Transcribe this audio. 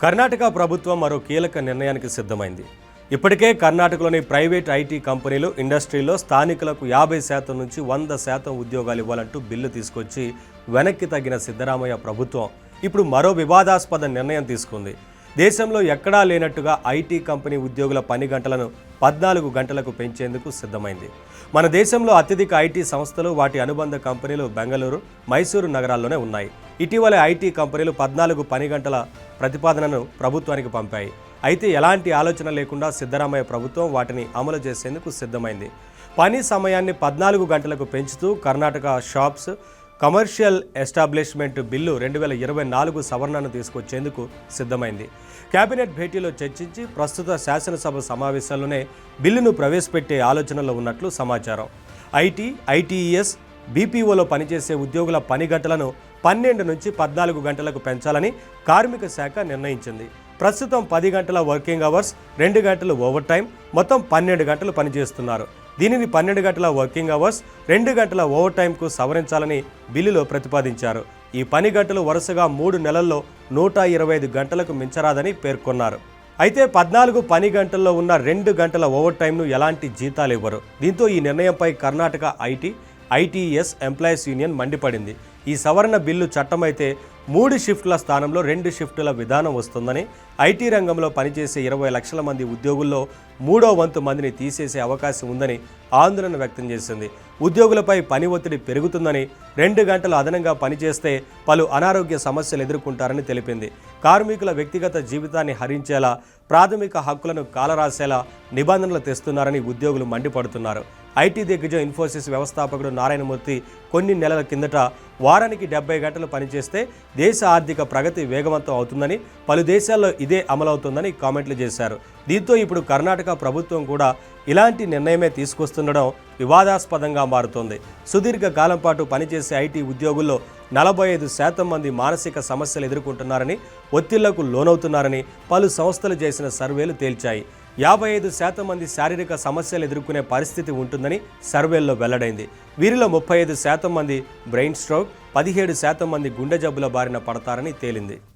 కర్ణాటక ప్రభుత్వం మరో కీలక నిర్ణయానికి సిద్ధమైంది. ఇప్పటికే కర్ణాటకలోని ప్రైవేట్ ఐటీ కంపెనీలు, ఇండస్ట్రీలో స్థానికులకు 50% నుంచి 100% ఉద్యోగాలు ఇవ్వాలంటూ బిల్లు తీసుకొచ్చి వెనక్కి తగ్గిన సిద్ధరామయ్య ప్రభుత్వం ఇప్పుడు మరో వివాదాస్పద నిర్ణయం తీసుకుంది. దేశంలో ఎక్కడా లేనట్టుగా ఐటీ కంపెనీ ఉద్యోగుల పని గంటలను 14 గంటలకు పెంచేందుకు సిద్ధమైంది. మన దేశంలో అత్యధిక ఐటీ సంస్థలు, వాటి అనుబంధ కంపెనీలు బెంగళూరు, మైసూరు నగరాల్లోనే ఉన్నాయి. ఇటీవలే ఐటీ కంపెనీలు 14 పని గంటల ప్రతిపాదనను ప్రభుత్వానికి పంపాయి. అయితే ఎలాంటి ఆలోచన లేకుండా సిద్ధరామయ్య ప్రభుత్వం వాటిని అమలు చేసేందుకు సిద్ధమైంది. పని సమయాన్ని 14 గంటలకు పెంచుతూ Karnataka shops commercial establishment bill 2024 సవరణను తీసుకొచ్చేందుకు సిద్ధమైంది. కేబినెట్ భేటీలో చర్చించి ప్రస్తుత శాసనసభ సమావేశాల్లోనే బిల్లును ప్రవేశపెట్టే ఆలోచనలో ఉన్నట్లు సమాచారం. ఐటీఈఎస్, బీపీఓలో పనిచేసే ఉద్యోగుల పని గంటలను 12 నుంచి 14 గంటలకు పెంచాలని కార్మిక శాఖ నిర్ణయించింది. ప్రస్తుతం 10 గంటల వర్కింగ్ అవర్స్, 2 గంటలు ఓవర్ టైం, మొత్తం 12 గంటలు పనిచేస్తున్నారు. దీనిని 12 గంటల వర్కింగ్ అవర్స్, 2 గంటల ఓవర్ టైంకు సవరించాలని బిల్లులో ప్రతిపాదించారు. ఈ పని గంటలు వరుసగా 3 నెలల్లో 125 గంటలకు మించరాదని పేర్కొన్నారు. అయితే 14 పని గంటల్లో ఉన్న 2 గంటల ఓవర్ టైంను ఎలాంటి జీతాలు ఇవ్వరు. దీంతో ఈ నిర్ణయంపై కర్ణాటక ఐటీఎస్ ఎంప్లాయీస్ యూనియన్ మండిపడింది. ఈ సవరణ బిల్లు చట్టమైతే 3 షిఫ్టుల స్థానంలో 2 షిఫ్టుల విధానం వస్తుందని, ఐటీ రంగంలో పనిచేసే 20 లక్షల మంది ఉద్యోగుల్లో 3వ వంతు మందిని తీసేసే అవకాశం ఉందని ఆందోళన వ్యక్తం చేసింది. ఉద్యోగులపై పని ఒత్తిడి పెరుగుతుందని, 2 గంటలు అదనంగా పనిచేస్తే పలు అనారోగ్య సమస్యలు ఎదుర్కొంటారని తెలిపింది. కార్మికుల వ్యక్తిగత జీవితాన్ని హరించేలా, ప్రాథమిక హక్కులను కాలరాసేలా నిబంధనలు తెస్తున్నారని ఉద్యోగులు మండిపడుతున్నారు. ఐటీ దిగ్గజం ఇన్ఫోసిస్ వ్యవస్థాపకుడు నారాయణమూర్తి కొన్ని నెలల కిందట వారానికి 70 గంటలు పనిచేస్తే దేశ ఆర్థిక ప్రగతి వేగవంతం అవుతుందని, పలు దేశాల్లో ఇదే అమలవుతుందని కామెంట్లు చేశారు. దీంతో ఇప్పుడు కర్ణాటక ప్రభుత్వం కూడా ఇలాంటి నిర్ణయమే తీసుకొస్తుండడం వివాదాస్పదంగా మారుతోంది. సుదీర్ఘ కాలం పాటు పనిచేసే ఐటీ ఉద్యోగుల్లో 45% మంది మానసిక సమస్యలు ఎదుర్కొంటున్నారని, ఒత్తిళ్లకు లోనవుతున్నారని పలు సంస్థలు చేసిన సర్వేలు తేల్చాయి. 55% మంది శారీరక సమస్యలు ఎదుర్కొనే పరిస్థితి ఉంటుందని సర్వేల్లో వెల్లడైంది. వీరిలో 35% మంది బ్రెయిన్ స్ట్రోక్, 17% మంది గుండె జబ్బుల బారిన పడతారని తేలింది.